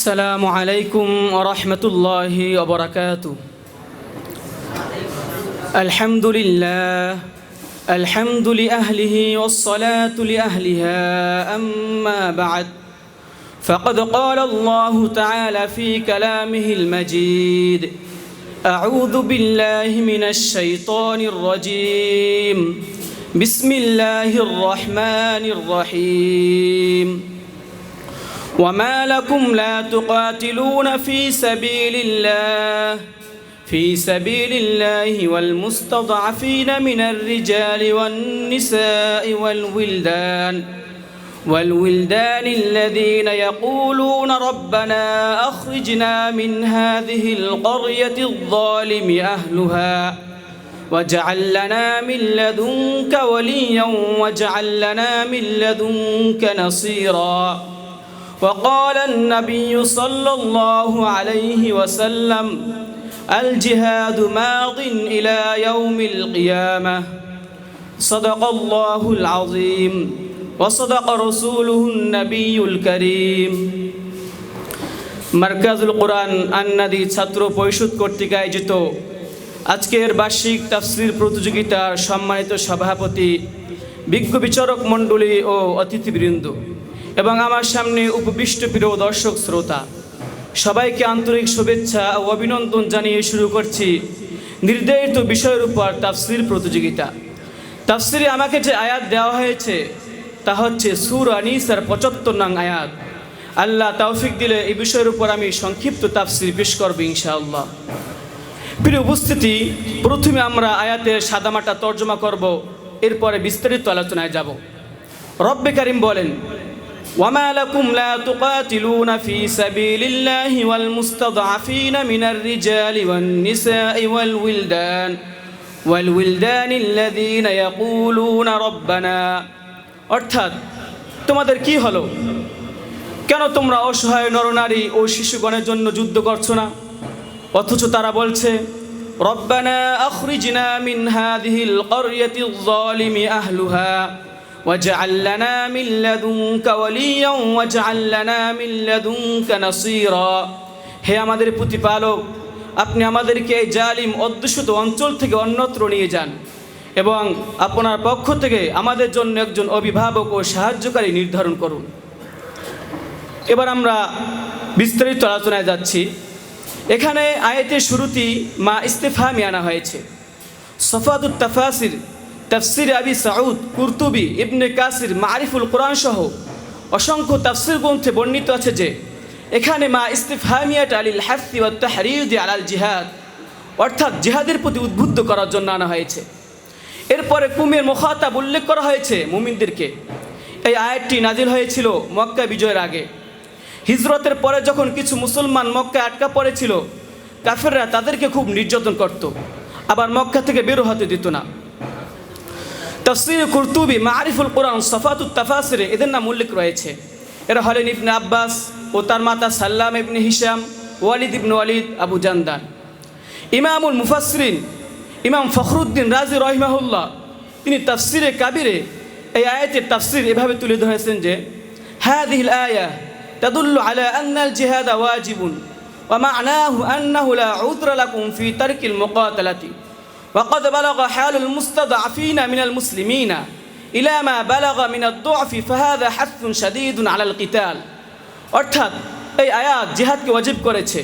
السلام عليكم ورحمة الله وبركاته. الحمد لله، الحمد لأهله والصلاة لأهلها. أما بعد، فقد قال الله تعالى في كلامه المجيد: أعوذ بالله من الشيطان الرجيم، بسم الله الرحمن الرحيم. وما لكم لا تقاتلون في سبيل الله والمستضعفين من الرجال والنساء والولدان الذين يقولون ربنا أخرجنا من هذه القرية الظالم أهلها واجعل لنا من لدنك وليا واجعل لنا من لدنك نصيرا. وقال النبي صلى الله عليه وسلم: الجهاد ماض إلى يوم القيامة. صدق الله العظيم وصدق رسوله النبي الكريم. মারকাজুল কোরআন আন্নাদি ছাত্র পরিষদ কর্তৃক আয়োজিত আজকের বার্ষিক তাফসীর প্রতিযোগিতার সম্মানিত সভাপতি, বিজ্ঞ বিচারক মণ্ডলী ও অতিথিবৃন্দ এবং আমার সামনে উপবিষ্ট প্রিয় দর্শক শ্রোতা, সবাইকে আন্তরিক শুভেচ্ছা ও অভিনন্দন জানিয়ে শুরু করছি নির্ধারিত বিষয়ের উপর তাফসীর প্রতিযোগিতা। তাফসীরে আমাকে যে আয়াত দেওয়া হয়েছে তা হচ্ছে সূরা নিসার ৭৫ নং আয়াত। আল্লাহ তৌফিক দিলে এই বিষয়ের উপর আমি সংক্ষিপ্ত তাফসীর পেশ করব ইনশাআল্লাহ। প্রিয় উপস্থিতি, প্রথমে আমরা আয়াতের সাদামাটা তর্জমা করব, এরপরে বিস্তারিত আলোচনায় যাব। রব্বে কারীম বলেন: وما لكم لا تقاتلون في سبيل الله والمستضعفين من الرجال والنساء والولدان الذين يقولون ربنا। অর্থাৎ তোমাদের কি হলো? কেন তোমরা অসহায় নরনারী ও শিশুগণের জন্য যুদ্ধ করছো না? অথচ তারা বলছে, রব্বানা আখরিজনা মিন হাযিহিল ক্বরয়াতিয যালিমি আহলুহা واجعل لنا من لدنك وليا واجعل لنا من لدنك نصيرا। হে আমাদের প্রতিপালক, আপনি আমাদেরকে এই জালিম অধ্যুষিত অঞ্চল থেকে অন্যত্র নিয়ে যান এবং আপনার পক্ষ থেকে আমাদের জন্য একজন অভিভাবক ও সাহায্যকারী নির্ধারণ করুন। এবার আমরা বিস্তারিত আলোচনায় যাচ্ছি। এখানে আয়াতের শুরুতেই মা ইস্তিফহামি আনা হয়েছে। সফাতুত তাফাসির, তাফসির আবি সাউদ, কুরতুবি, ইবনে কাসির, মারিফুল কোরআন সহ অসংখ্য তাফসির গ্রন্থে বর্ণিত আছে যে এখানে মা ইস্তিফহামিয়াটা লিল হাসি ওয়াত তাহরিদ আলাল জিহাদ, অর্থাৎ জিহাদের প্রতি উদ্বুদ্ধ করার জন্য আনা হয়েছে। এরপরে কুমের মুখাতাব উল্লেখ করা হয়েছে মুমিনদেরকে। এই আয়াতটি নাজিল হয়েছিল মক্কা বিজয়ের আগে। হিজরতের পরে যখন কিছু মুসলমান মক্কায় আটকা পড়েছিল, কাফেররা তাদেরকে খুব নির্যাতন করত, আবার মক্কা থেকে বের হতে দিত না। তাফসীর কুরতুবি, মারিফুল কোরআন, সফাতুত তাফাসিরে এদের নাম উল্লেখ রয়েছে। এরা হলেন ইবনে আব্বাস ও তার মাতা সাল্লাম ইবনে হিশাম, ওয়ালিদ ইবনে ওয়ালিদ, আবু জান্দান। ইমামুল মুফাসসিরিন ইমাম ফখরুদ্দিন রাজি রাহিমাহুল্লাহ তিনি তাফসিরে কাবিরে এই আয়াতের তাফসির এভাবে তুলে ধরেছেন যে হাযিহিল আয়া তাদুল্লু আলা আন্নাল জিহাদ ওয়াজিবুন ওয়া মা'নাহু আন্নাহু লা উযরা লাকুম ফি তারকিল মুকাতালাতি وقد بلغ حال المستضعفين من المسلمين إلى ما بلغ من الضعف فهذا حث شديد على القتال। অর্থাৎ এই আয়াত জিহাদকে ওয়াজিব করেছে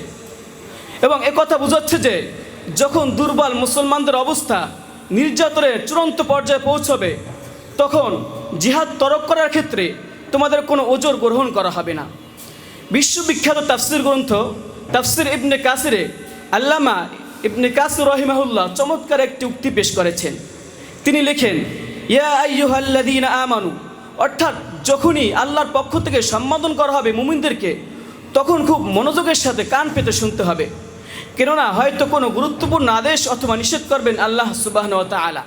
এবং একথা বোঝাচ্ছে যে যখন দুর্বল মুসলমানদের অবস্থা নির্যাতনের চূড়ান্ত পর্যায়ে পৌঁছবে, তখন জিহাদ তরক করার ক্ষেত্রে তোমাদের কোনো ওজর গ্রহণ করা হবে না। বিশ্ববিখ্যাত তাফসির গ্রন্থ তাফসির ইবনে কাসিরে আল্লামা ইবনে কাসির রাহিমাহুল্লাহ চমৎকার একটি উক্তি পেশ করেছেন। তিনি লেখেন, ইয়া আইয়ুহাল্লাযীনা আমানু, অর্থাৎ যখনই আল্লাহর পক্ষ থেকে সম্বোধন করা হবে মুমিনদেরকে, তখন খুব মনোযোগের সাথে কান পেতে শুনতে হবে, কেননা হয়তো কোনো গুরুত্বপূর্ণ আদেশ অথবা নিষেধ করবেন আল্লাহ সুবহানাহু ওয়া তাআলা।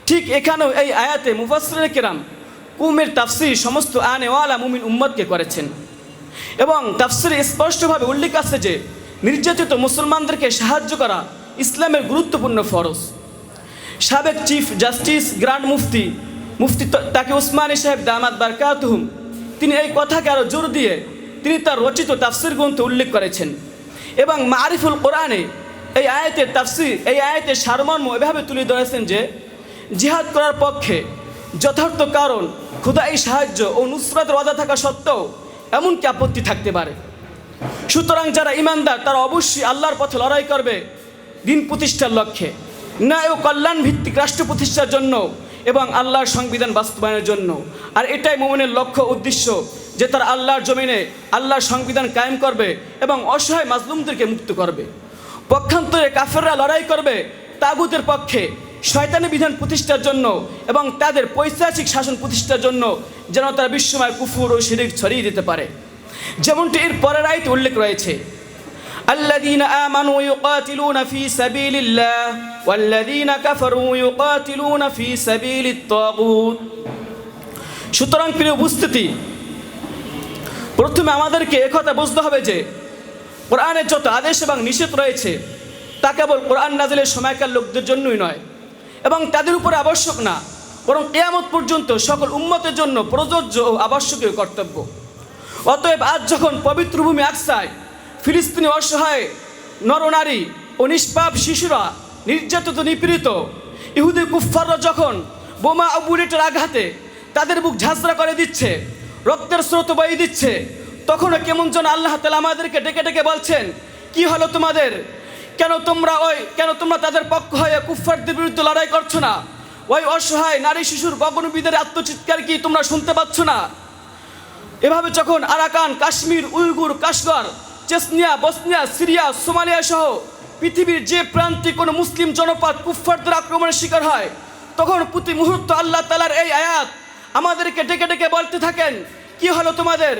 ঠিক এখানেও এই আয়াতে মুফাসসিরিনে কেরাম কুমের তাফসীর সমস্ত আনেওয়ালা মুমিন উম্মতকে করেছেন এবং তাফসীরে স্পষ্টভাবে উল্লেখ আছে যে নির্যাতিত মুসলমানদেরকে সাহায্য করা ইসলামের গুরুত্বপূর্ণ ফরজ। সাবেক চিফ জাস্টিস গ্র্যান্ড মুফতি তাকে উসমানী সাহেব দামাত বারকাতুহুম তিনি এই কথাকে আরও জোর দিয়ে তিনি তার রচিত তাফসির গ্রন্থে উল্লেখ করেছেন। এবং মারিফুল কোরআনে এই আয়াতের তাফসির, এই আয়াতের সারমর্ম এভাবে তুলে ধরেছেন যে জিহাদ করার পক্ষে যথার্থ কারণ খোদাই সাহায্য ও নুসরাতের ওয়াদা থাকা সত্ত্বেও এমনকি আপত্তি থাকতে পারে। সুতরাং যারা ইমানদার তারা অবশ্যই আল্লাহর পথে লড়াই করবে দিন প্রতিষ্ঠার লক্ষ্যে, ন্যায় ও কল্যাণ ভিত্তিক রাষ্ট্র প্রতিষ্ঠার জন্য এবং আল্লাহর সংবিধান বাস্তবায়নের জন্য। আর এটাই মুমিনের লক্ষ্য উদ্দেশ্য যে তারা আল্লাহর জমিনে আল্লাহর সংবিধান কায়েম করবে এবং অসহায় মাজলুমদেরকে মুক্ত করবে। পক্ষান্তরে কাফেররা লড়াই করবে তাগুতের পক্ষে শয়তানি বিধান প্রতিষ্ঠার জন্য এবং তাদের পৈশাচিক শাসন প্রতিষ্ঠার জন্য, যেন তারা বিশ্বময় কুফর ও শিরক ছড়িয়ে দিতে পারে। যেমনটি এর পরের আয়াতে উল্লেখ রয়েছে, আল্লাযীনা আমানু ইউকাতিলুনা ফী সাবিলিল্লাহ ওয়াল্লাযীনা কাফারু ইউকাতিলুনা ফী সাবিলিত তাগুত। সুতরাং প্রিয় উপস্থিতি, প্রথমে আমাদেরকে একথা বুঝতে হবে যে কোরআনের যত আদেশ এবং নিষেধ রয়েছে তা কেবল কোরআন নাজিলের সময়কার লোকদের জন্যই নয় এবং তাদের উপরে আবশ্যক না, বরং কিয়ামত পর্যন্ত সকল উম্মতের জন্য প্রযোজ্য ও আবশ্যকীয় কর্তব্য। অতএব আজ যখন পবিত্র ভূমি আকসায় ফিলিস্তিনি অসহায় নরনারী ও নিষ্পাপ শিশুরা নির্যাতিত নিপীড়িত, ইহুদি কুফফাররা যখন বোমা ও বুলেটের আঘাতে তাদের বুক ঝাঁঝরা করে দিচ্ছে, রক্তের স্রোত বয়ে দিচ্ছে, তখনও কেমন যেন আল্লাহ তাআলা আমাদেরকে ডেকে ডেকে বলছেন, কি হলো তোমাদের? কেন তোমরা তাদের পক্ষ হয়ে কুফফারদের বিরুদ্ধে লড়াই করছো না? ওই অসহায় নারী শিশুর গগনবিদের আত্মচিৎকার কি তোমরা শুনতে পাচ্ছ না? এভাবে যখন Arakan, Kashmir, Uyghur, Kashgar, Chechnya, Bosnia, Syria, Somalia সহ পৃথিবীর যে প্রান্তে কোনো মুসলিম জনপদ কুফফারদের আক্রমণের শিকার হয়, তখন প্রতি মুহূর্ত আল্লাহ তাআলার এই আয়াত আমাদেরকে ডেকে ডেকে বলতে থাকেন, কি হলো তোমাদের?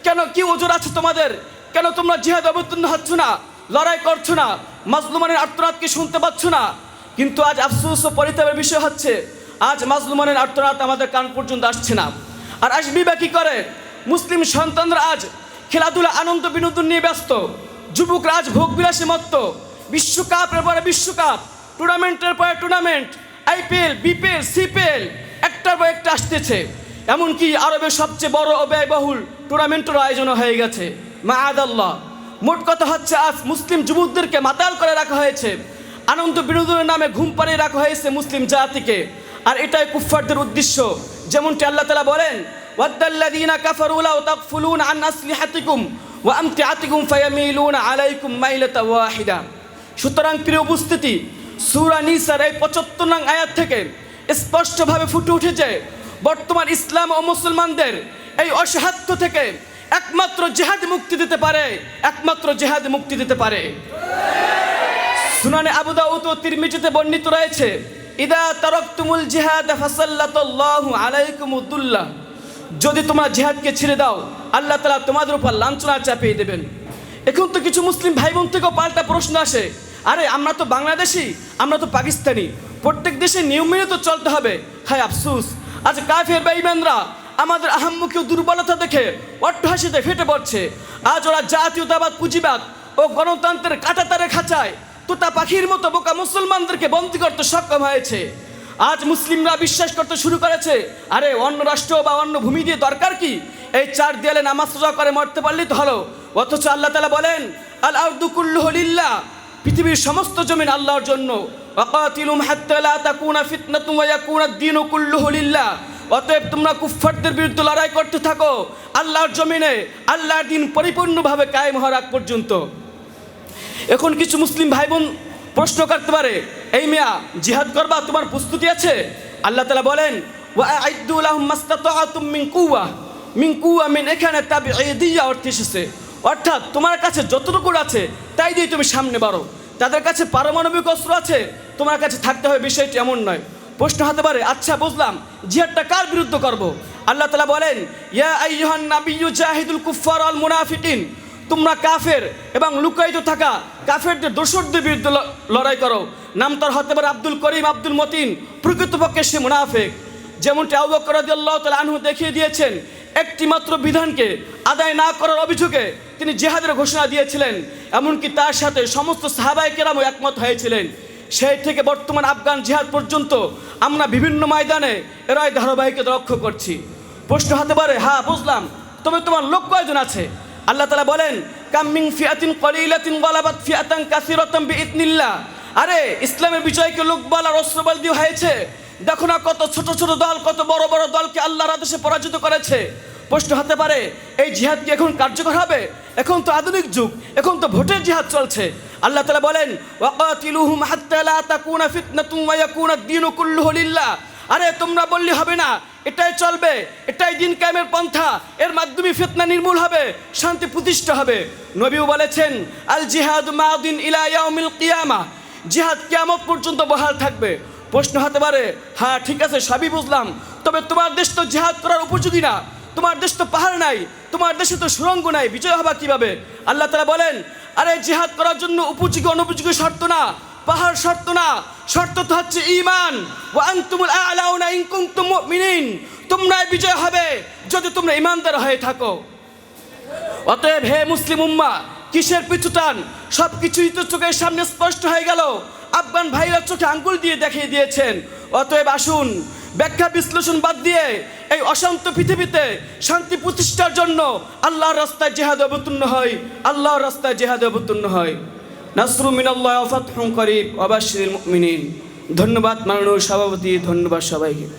কেন, কি ওজর আছে তোমাদের? কেন তোমরা জিহাদ অবতীর্ণ হচ্ছ না, লড়াই করছো না, মাজলুমানের আর্তনাদ কি শুনতে পাচ্ছ না? কিন্তু আজ আফসোস ও পরিতাপের বিষয় হচ্ছে, আজ মাজলুমানের আর্তনাদ আমাদের কান পর্যন্ত আসছে না। আর আসবি বা কি করে? মুসলিম সন্তানরা আজ খেলাধুলা, আনন্দ বিনোদন নিয়ে ব্যস্ত, যুবকরা আজ ভোগ বিলাসে মত্ত, বিশ্বকাপের পরে বিশ্বকাপ, টুর্নামেন্টের পরে টুর্নামেন্ট, আইপিএল, বিপিএল, সিপিএল একটার পর একটা আসতেছে। এমনকি আরবের সবচেয়ে বড় ও ব্যয়বহুল টুর্নামেন্টের আয়োজন হয়ে গেছে। মাআদাল্লাহ, মোট কথা হচ্ছে আজ মুসলিম যুবকদেরকে মাতাল করে রাখা হয়েছে, আনন্দ বিনোদনের নামে ঘুম পাড়িয়ে রাখা হয়েছে মুসলিম জাতিকে। আর এটাই কুফফারদের উদ্দেশ্য। যেমনটি আল্লাহ তাআলা বলেন, ওয়াদ্দাল্লাযীনা কাফারু লাউ তাগফুলুনা আন আসলিহাতিকুম ওয়া আমতিআতিকুম ফায়ামিলুনা আলাইকুম মাইলাতা ওয়াহিদা। সুতরাং প্রিয় উপস্থিতি, সূরা নিসার এই ৭৫ নং আয়াত থেকে স্পষ্টভাবে ফুটে উঠেছে বর্তমান ইসলাম ও মুসলমানদের এই অসহায়ত্ব থেকে একমাত্র জিহাদ মুক্তি দিতে পারে, একমাত্র জিহাদ মুক্তি দিতে পারে। সুনানে আবু দাউদ ও তিরমিজিতে বর্ণিত রয়েছে, ইদা তারাকতুমুল জিহাদ ফাসাল্লাতুল্লাহু আলাইকুমুদ্দুল্লাহ। যদি তোমরা জিহাদকে ছেড়ে দাও, আল্লাহ তাআলা তোমাদের উপর লাঞ্ছনা চাপিয়ে দেবেন। এখন তো কিছু মুসলিম ভাই বোন থেকেও পাল্টা প্রশ্ন আসে, আরে আমরা তো বাংলাদেশি, আমরা তো পাকিস্তানি, প্রত্যেক দেশে নিয়ম মেনে তো চলতে হবে। হায় আফসোস, আজ কাফের বেঈমানরা আমাদের আহাম্মকি ও দুর্বলতা দেখে অট্টহাসিতে ফেটে পড়ছে। আজ ওরা জাতীয়তাবাদ, পুঁজিবাদ ও গণতন্ত্রের কাঁটাতারে খাঁচায় তোতা পাখির মতো বোকা মুসলমানদেরকে বন্দী করতে সক্ষম হয়েছে। আজ মুসলিমরা বিশ্বাস করতে শুরু করেছে, আরে অন্য রাষ্ট্র বা অন্য ভূমি দিয়ে দরকার কি, এই চার দেয়ালে নামাজ রোজা করে মরতে পারলেই তো হলো। অথচ আল্লাহ তাআলা বলেন, আল আরদু কুল্লুহু লিল্লাহ, পৃথিবীর সমস্ত জমিন আল্লাহর জন্য। ওয়াকাতিলুম হাত্তা লা তাকুনা ফিতনাতুন ওয়া ইয়াকুনা আদ-দীনু কুল্লুহু লিল্লাহ। অতএব তোমরা কুফফারদের বিরুদ্ধে লড়াই করতে থাকো আল্লাহর জমিনে, আল্লাহর দ্বীন পরিপূর্ণভাবে কায়েম হওয়ার আগ পর্যন্ত। এখন কিছু মুসলিম ভাই বোন প্রশ্ন করতে পারে, এই মিয়া জিহাদ করবা, তোমার প্রস্তুতি আছে? আল্লাহ তাআলা বলেন, ওয়া আইদ্দু লাহুম মাসতাতাআতুম মিন কুওয়া মিন এখানে তাবিঈদিয়া অর্থে এসেছে, অর্থাৎ তোমার কাছে যতটুকু আছে তাই দিয়ে তুমি সামনে বাড়ো। তাদের কাছে পারমাণবিক অস্ত্র আছে, তোমার কাছে থাকতে হবে, বিষয়টি এমন নয়। প্রশ্ন হতে পারে, আচ্ছা বুঝলাম, জিহাদটা কার বিরুদ্ধে করব? আল্লাহ তাআলা বলেন, ইয়া আইয়ুহান নাবিয়্যু জাহিদুল কুফফার ওয়াল মুনাফিকিন, তোমরা কাফের এবং লুকায়িত থাকা কাফেরদের দোসরদের বিরুদ্ধে লড়াই করো। নাম তার হতে পারে আব্দুল করিম, আব্দুল মতিন, প্রকৃতপক্ষে সে মুনাফিক। যেমনটি আবু বকর রাদিয়াল্লাহু তাআলা আনহু দেখিয়ে দিয়েছেন, একটি মাত্র বিধানকে আদায় না করার অভিযোগে তিনি জিহাদের ঘোষণা দিয়েছিলেন, এমনকি তার সাথে সমস্ত সাহাবায়ে কেরামও একমত হয়েছিলেন। সেই থেকে বর্তমান আফগান জিহাদ পর্যন্ত আমরা বিভিন্ন ময়দানে এরাই ধারাবাহিকতা লক্ষ্য করছি। প্রশ্ন হতে পারে, হ্যাঁ বুঝলাম, তবে তোমার লোক কয়জন আছে? আল্লাহ তাআলা বলেন কাম মিন ফিআতিন কলিলাতিন গালাবাত ফিআতান কাসীরাতান বিইذনিল্লাহ। আরে ইসলামের বিজয়কে লোকবল আর অস্ত্রবল দিয়ে হয়েছে। দেখো না কত ছোট ছোট দল কত বড় বড় দলকে আল্লাহর আদেশে পরাজিত করেছে। প্রশ্ন হতে পারে এই জিহাদ কি এখন কার্যকর হবে? এখন তো আধুনিক যুগ, এখন তো ভোটের জিহাদ চলছে। আল্লাহ তাআলা বলেন ওয়াকাতিলুহুম হাত্তা লা তাকুনা ফিতনাতুন ওয়া ইয়াকুনা আদ-দীনু কুল্লুহু লিল্লাহ। আরে তোমরা বললে হবে না, এটাই চলবে, এটাই দিন কায়েমের পন্থা, এর মাধ্যমে ফিতনা নির্মূল হবে, শান্তি প্রতিষ্ঠা হবে। নবীও বলেছেন আল জিহাদু মাদিন ইলা ইয়াউমিল কিয়ামা, জিহাদ কিয়ামত পর্যন্ত বহাল থাকবে। প্রশ্ন হতে পারে হ্যাঁ ঠিক আছে সবই বুঝলাম, তবে তোমার দেশ তো জিহাদ করার উপযোগী না, তোমার দেশ তো পাহাড় নাই, তোমার দেশে তো সুড়ঙ্গ নাই, বিজয় হবা কিভাবে? আল্লাহ তাআলা বলেন আরে জিহাদ করার জন্য উপযোগী অনুপযোগী শর্ত না, পাহাড় শর্ত না, শর্ত তো হচ্ছে ঈমান। ওয়া আনতুমুল আ'লাউনা ইন কুনতুম মুমিনিন, তোমরাই বিজয় হবে যদি তোমরা ঈমানদার হয়ে থাকো। অতএব হে মুসলিম উম্মাহ, কিসের পিছু টান? সব কিছুই তো চোখের সামনে স্পষ্ট হয়ে গেল। আফগান ভাইরা চোখে আঙ্গুল দিয়ে দেখিয়ে দিয়েছেন। অতএব আসুন ব্যাখ্যা বিশ্লেষণ বাদ দিয়ে এই অশান্ত পৃথিবীতে শান্তি প্রতিষ্ঠার জন্য আল্লাহর রাস্তায় জিহাদে অবতীর্ণ হয়, আল্লাহর রাস্তায় জিহাদে অবতীর্ণ হয়। নাসরুম মিনাল্লাহি ওয়া ফাতহুন করিব ওয়া বাশশিরিল মুমিনিন। ধন্যবাদ মাননীয় সভাপতি, ধন্যবাদ সবাইকে।